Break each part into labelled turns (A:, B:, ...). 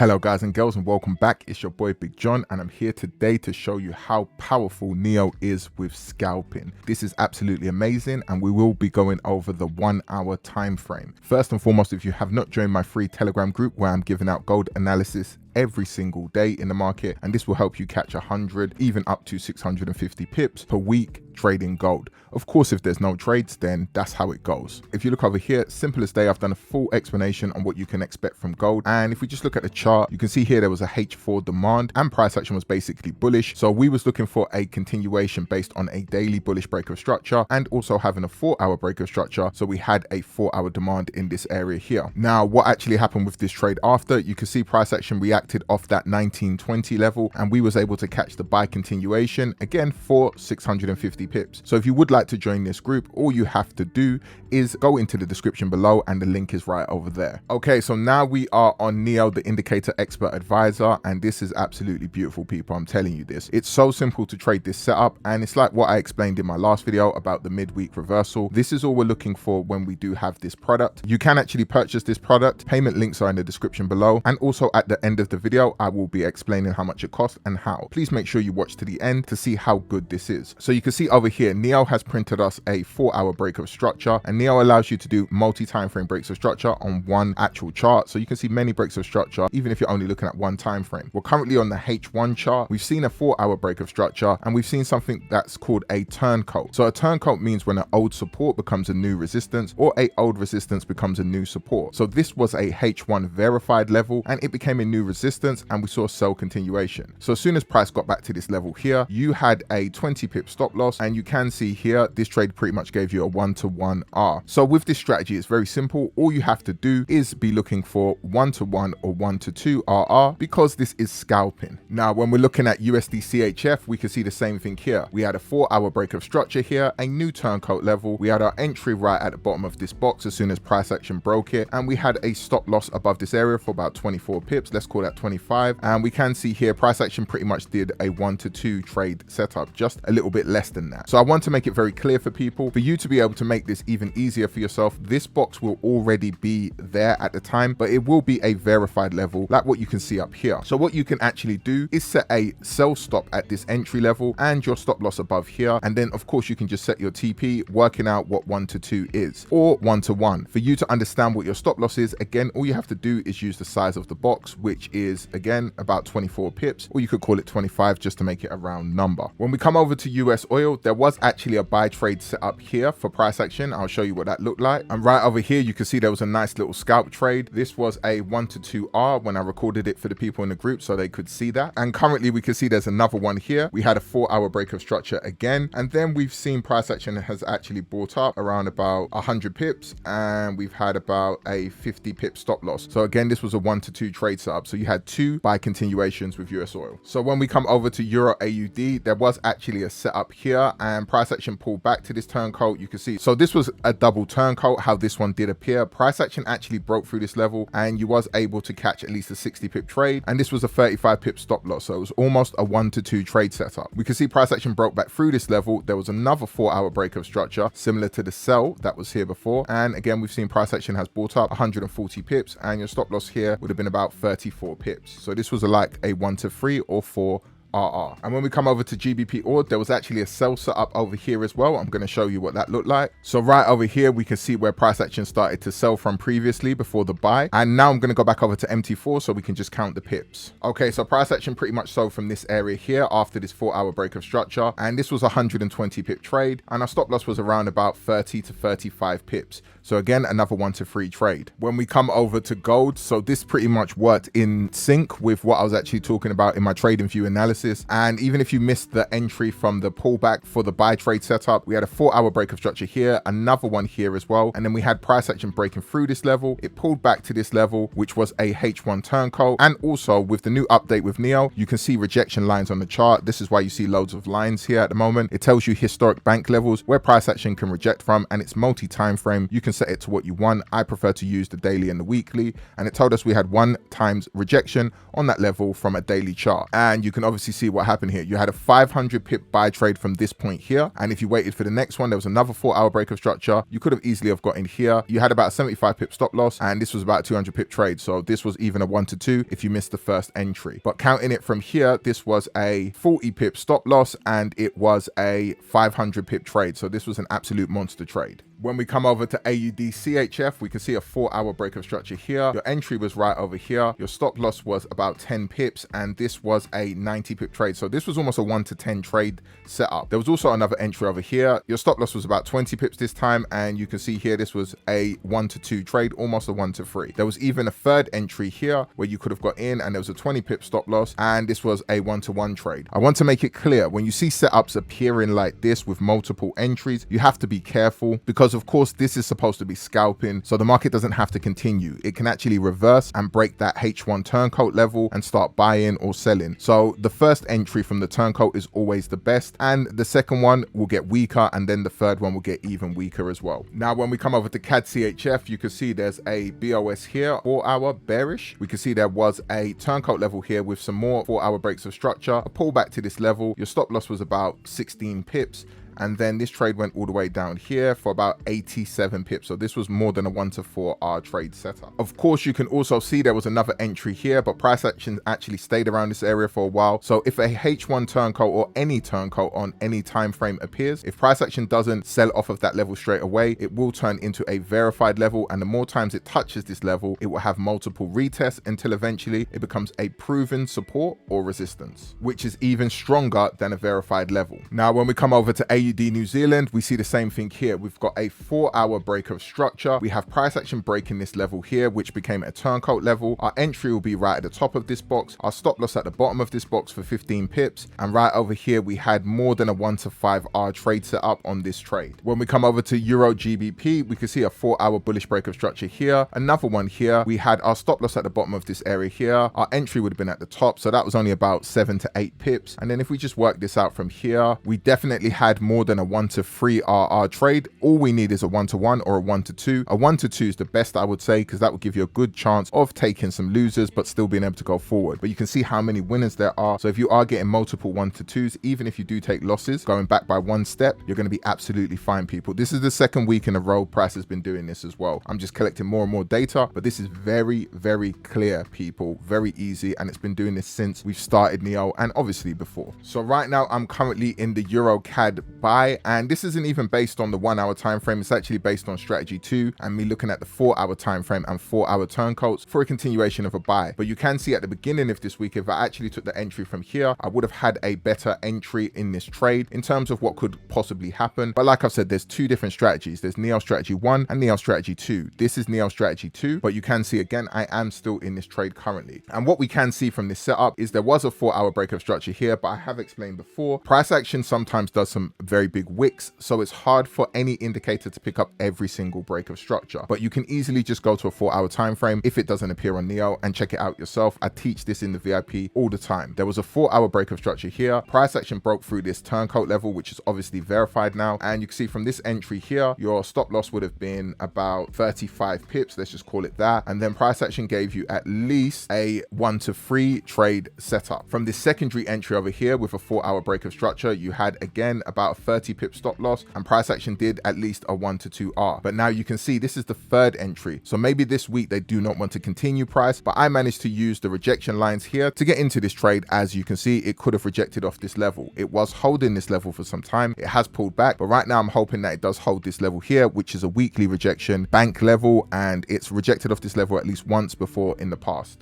A: Hello guys and girls and welcome back. It's your boy Big John and I'm here today to show you how powerful Neo is with scalping. This is absolutely amazing and we will be going over the 1 hour time frame. First and foremost, if you have not joined my free Telegram group where I'm giving out gold analysis every single day in the market, and this will help you catch 100 even up to 650 pips per week trading gold. Of course, if there's no trades, then that's how it goes. If you look over here, simple as day, I've done a full explanation on what you can expect from gold. And if we just look at the chart, you can see here there was a H4 demand and price action was basically bullish. So we was looking for a continuation based on a daily bullish break of structure and also having a 4-hour break of structure. So we had a 4-hour demand in this area here. Now, what actually happened with this trade after, you can see price action reacted off that 1920 level and we was able to catch the buy continuation again for 650 pips. So if you would like to join this group, all you have to do is go into the description below and the link is right over there. Okay, so now we are on Neo, the indicator expert advisor, and this is absolutely beautiful, people. I'm telling you this. It's so simple to trade this setup, and it's like what I explained in my last video about the midweek reversal. This is all we're looking for when we do have this product. You can actually purchase this product. Payment links are in the description below, and also at the end of the video I will be explaining how much it costs and how. Please make sure you watch to the end to see how good this is. So you can see over here Neo has printed us a 4-hour break of structure, and Neo allows you to do multi-time frame breaks of structure on one actual chart. So you can see many breaks of structure even if you're only looking at one time frame. We're currently on the H1 chart. We've seen a 4-hour break of structure and we've seen something that's called a turncoat. So a turncoat means when an old support becomes a new resistance or a old resistance becomes a new support. So this was a H1 verified level and it became a new resistance and we saw sell continuation. So as soon as price got back to this level here, you had a 20 pip stop loss, and you can see here this trade pretty much gave you a 1-to-1 R. So with this strategy, it's very simple. All you have to do is be looking for 1-to-1 or 1-to-2 RR because this is scalping. Now, when we're looking at USD CHF, we can see the same thing here. We had a 4-hour break of structure here, a new turncoat level. We had our entry right at the bottom of this box as soon as price action broke it, and we had a stop loss above this area for about 24 pips. Let's call that 25. And we can see here price action pretty much did a 1-to-2 trade setup, just a little bit less than that. So I want to make it very clear for people, for you to be able to make this even easier for yourself. This box will already be there at the time, but it will be a verified level like what you can see up here. So what you can actually do is set a sell stop at this entry level and your stop loss above here, and then of course you can just set your TP working out what 1-to-2 is or 1-to-1. For you to understand what your stop loss is, again, all you have to do is use the size of the box, which is again about 24 pips, or you could call it 25 just to make it a round number. When we come over to US oil, there was actually a buy trade set up here for price action. I'll show you what that looked like. And right over here you can see there was a nice little scalp trade. This was a 1-to-2 R when I recorded it for the people in the group so they could see that. And currently we can see there's another one here. We had a 4-hour break of structure again, and then we've seen price action has actually brought up around about 100 pips, and we've had about a 50 pip stop loss. So again, this was a 1-to-2 trade setup. So you had 2 buy continuations with US oil. So when we come over to Euro AUD, there was actually a setup here and price action pulled back to this turncoat. You can see, so this was a double turncoat, how this one did appear. Price action actually broke through this level and you was able to catch at least a 60 pip trade, and this was a 35 pip stop loss. So it was almost a 1-to-2 trade setup. We can see price action broke back through this level. There was another 4-hour break of structure similar to the sell that was here before, and again we've seen price action has brought up 140 pips and your stop loss here would have been about 34 pips. So this was like a 1-to-3 or 4 RR. And when we come over to GBP ORD, there was actually a sell set up over here as well. I'm going to show you what that looked like. So right over here, we can see where price action started to sell from previously before the buy. And now I'm going to go back over to MT4 so we can just count the pips. Okay, so price action pretty much sold from this area here after this 4-hour break of structure. And this was a 120 pip trade. And our stop loss was around about 30 to 35 pips. So again, another 1-to-3 trade. When we come over to gold, so this pretty much worked in sync with what I was actually talking about in my trading view analysis. And even if you missed the entry from the pullback for the buy trade setup, we had a 4-hour break of structure here, another one here as well, and then we had price action breaking through this level. It pulled back to this level, which was a H1 turncoat. And also with the new update with Neo, you can see rejection lines on the chart. This is why you see loads of lines here at the moment. It tells you historic bank levels where price action can reject from, and it's multi-time frame. You can set it to what you want. I prefer to use the daily and the weekly, and it told us we had 1 times rejection on that level from a daily chart. And you can obviously obviously see what happened here. You had a 500 pip buy trade from this point here, and if you waited for the next one, there was another 4-hour break of structure. You could have easily have got in here. You had about 75 pip stop loss, and this was about 200 pip trade, so this was even a 1 to 2 if you missed the first entry. But counting it from here, this was a 40 pip stop loss, and it was a 500 pip trade, so this was an absolute monster trade. When we come over to AUD CHF, we can see a 4-hour break of structure here. Your entry was right over here. Your stop loss was about 10 pips, and this was a 90 pip trade. So this was almost a 1 to 10 trade setup. There was also another entry over here. Your stop loss was about 20 pips this time, and you can see here this was a 1 to 2 trade, almost a 1 to 3. There was even a third entry here where you could have got in, and there was a 20 pip stop loss, and this was a 1 to 1 trade. I want to make it clear, when you see setups appearing like this with multiple entries, you have to be careful, because of course this is supposed to be scalping, so the market doesn't have to continue. It can actually reverse and break that H1 turncoat level and start buying or selling. So the first entry from the turncoat is always the best, and the second one will get weaker, and then the third one will get even weaker as well. Now when we come over to CAD CHF, you can see there's a BOS here, 4-hour bearish. We can see there was a turncoat level here with some more 4-hour breaks of structure, a pullback to this level. Your stop loss was about 16 pips, and then this trade went all the way down here for about 87 pips. So this was more than a 1 to 4R trade setup. Of course, you can also see there was another entry here, but price action actually stayed around this area for a while. So if a H1 turncoat or any turncoat on any time frame appears, if price action doesn't sell off of that level straight away, it will turn into a verified level. And the more times it touches this level, it will have multiple retests until eventually it becomes a proven support or resistance, which is even stronger than a verified level. Now, when we come over to AUD New Zealand, we see the same thing here. We've got a 4-hour break of structure. We have price action breaking this level here, which became a turncoat level. Our entry will be right at the top of this box. Our stop loss at the bottom of this box for 15 pips. And right over here, we had more than a 1 to 5R trade set up on this trade. When we come over to Euro GBP, we can see a 4-hour bullish break of structure here. Another one here. We had our stop loss at the bottom of this area here. Our entry would have been at the top, so that was only about 7 to 8 pips. And then if we just work this out from here, we definitely had more than a 1 to 3 RR trade. All we need is a 1 to 1 or a 1 to 2. A 1 to 2 is the best, I would say, because that will give you a good chance of taking some losers but still being able to go forward. But you can see how many winners there are. So if you are getting multiple 1 to 2s, even if you do take losses going back by one step, you're going to be absolutely fine, people. This is the second week in a row price has been doing this as well. I'm just collecting more and more data, but this is very, very clear, people. Very easy, and it's been doing this since we've started Neo and obviously before. So right now I'm currently in the Euro CAD buy, and this isn't even based on the 1-hour time frame. It's actually based on strategy 2 and me looking at the 4-hour time frame and 4-hour turncoats for a continuation of a buy. But you can see at the beginning of this week, if I actually took the entry from here, I would have had a better entry in this trade in terms of what could possibly happen. But like I've said, there's two different strategies. There's Neo strategy 1 and Neo strategy 2. This is Neo strategy 2, but you can see again, I am still in this trade currently. And what we can see from this setup is there was a 4-hour break of structure here, but I have explained before, price action sometimes does some very big wicks, so it's hard for any indicator to pick up every single break of structure. But you can easily just go to a 4-hour time frame if it doesn't appear on Neo and check it out yourself. I teach this in the VIP all the time. There was a 4-hour break of structure here. Price action broke through this turncoat level, which is obviously verified now. And you can see from this entry here, your stop loss would have been about 35 pips. Let's just call it that. And then price action gave you at least a 1 to 3 trade setup. From this secondary entry over here with a 4-hour break of structure, you had again about 30 pip stop loss, and price action did at least a 1 to 2R. But now you can see this is the third entry. So maybe this week they do not want to continue price, but I managed to use the rejection lines here to get into this trade. As you can see, it could have rejected off this level. It was holding this level for some time. It has pulled back, but right now I'm hoping that it does hold this level here, which is a weekly rejection bank level, and it's rejected off this level at least once before in the past.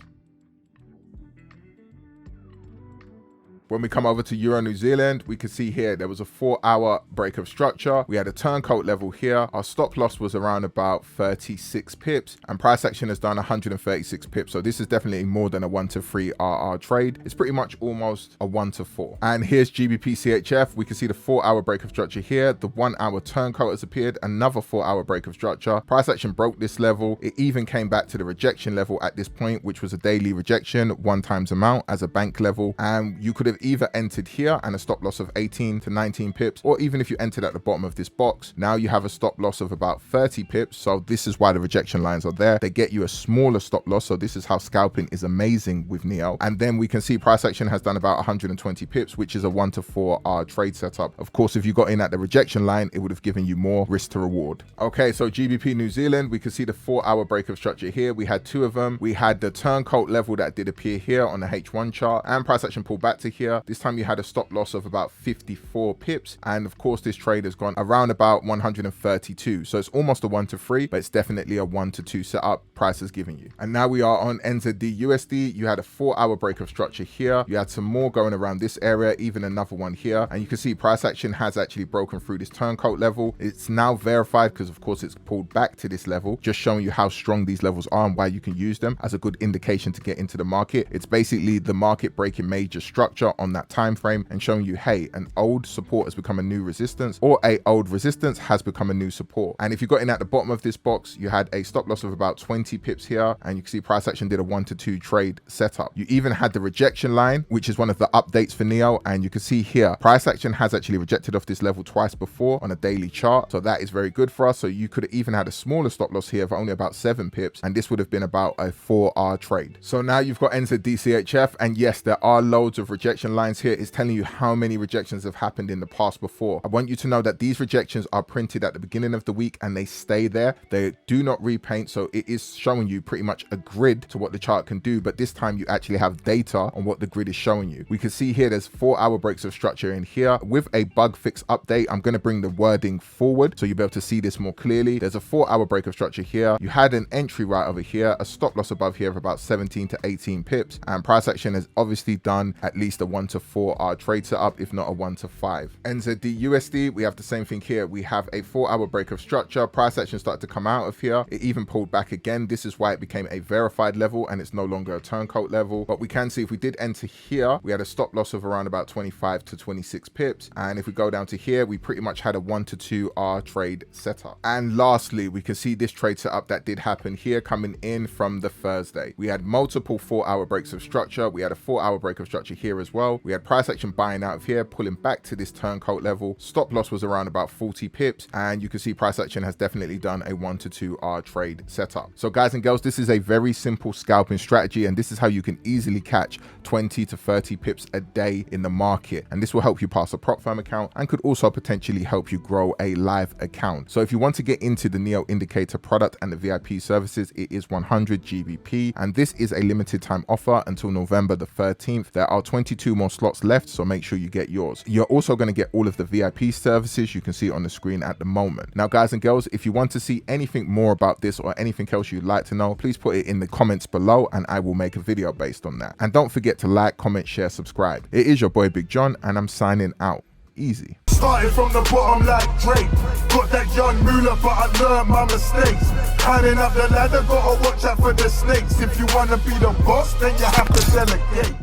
A: When we come over to Euro New Zealand, we can see here there was a 4-hour break of structure. We had a turncoat level here. Our stop loss was around about 36 pips, and price action has done 136 pips. So this is definitely more than a 1 to 3 RR trade. It's pretty much almost a 1 to 4. And here's GBP CHF. We can see the 4-hour break of structure here. The 1-hour turncoat has appeared. Another 4-hour break of structure. Price action broke this level. It even came back to the rejection level at this point, which was a daily rejection, 1 times amount as a bank level. And you could have either entered here and a stop loss of 18 to 19 pips, or even if you entered at the bottom of this box, now you have a stop loss of about 30 pips. So this is why the rejection lines are there. They get you a smaller stop loss. So this is how scalping is amazing with NEO. And then we can see price action has done about 120 pips, which is a 1 to 4 hour trade setup. Of course, if you got in at the rejection line, it would have given you more risk to reward. Okay, so GBP New Zealand, we can see the 4-hour break of structure here. We had two of them. We had the turncoat level that did appear here on the H1 chart, and price action pulled back to here. This time you had a stop loss of about 54 pips. And of course, this trade has gone around about 132. So it's almost a 1 to 3, but it's definitely a 1 to 2 setup price is giving you. And now we are on NZD USD. You had a 4-hour break of structure here. You had some more going around this area, even another one here. And you can see price action has actually broken through this turncoat level. It's now verified because of course it's pulled back to this level, just showing you how strong these levels are and why you can use them as a good indication to get into the market. It's basically the market breaking major structure on that time frame and showing you, hey, an old support has become a new resistance, or a old resistance has become a new support. And if you got in at the bottom of this box, you had a stop loss of about 20 pips here, and you can see price action did a 1 to 2 trade setup. You even had the rejection line, which is one of the updates for NEO, and you can see here price action has actually rejected off this level twice before on a daily chart, so that is very good for us. So you could have even had a smaller stop loss here of only about 7 pips, and this would have been about a 4-hour trade. So now you've got NZD-CHF, and yes, there are loads of rejection lines here. It's telling you how many rejections have happened in the past before. I want you to know that these rejections are printed at the beginning of the week and they stay there. They do not repaint, so it is showing you pretty much a grid to what the chart can do, but this time you actually have data on what the grid is showing you. We can see here there's 4-hour breaks of structure in here. With a bug fix update, I'm going to bring the wording forward so you'll be able to see this more clearly. There's a 4-hour break of structure here. You had an entry right over here, a stop loss above here of about 17 to 18 pips, and price action has obviously done at least a 1 to 4 hour trade setup, if not a 1 to 5. NZD USD, we have the same thing here. We have a 4-hour break of structure. Price action started to come out of here. It even pulled back again. This is why it became a verified level and it's no longer a turncoat level. But we can see if we did enter here, we had a stop loss of around about 25 to 26 pips. And if we go down to here, we pretty much had a 1 to 2 hour trade setup. And lastly, we can see this trade setup that did happen here coming in from the Thursday. We had multiple 4-hour breaks of structure. We had a 4-hour break of structure here as well. We had price action buying out of here, pulling back to this turncoat level. Stop loss was around about 40 pips. And you can see price action has definitely done a 1 to 2 hour trade setup. So guys and girls, this is a very simple scalping strategy, and this is how you can easily catch 20 to 30 pips a day in the market. And this will help you pass a prop firm account and could also potentially help you grow a live account. So if you want to get into the NEO indicator product and the VIP services, it is 100 GBP, and this is a limited time offer until November the 13th. There are 22 more slots left, so make sure you get yours. You're also going to get all of the VIP services you can see on the screen at the moment. Now guys and girls, if you want to see anything more about this or anything else you'd like to know, please put it in the comments below and I will make a video based on that. And don't forget to like, comment, share, subscribe. It is your boy Big John and I'm signing out. Easy.
B: Started from the bottom like Drake. Got that young moolah, but I learned my mistakes. Climbing up the ladder, gotta watch out for the snakes. If you wanna be the boss, then you have to delegate.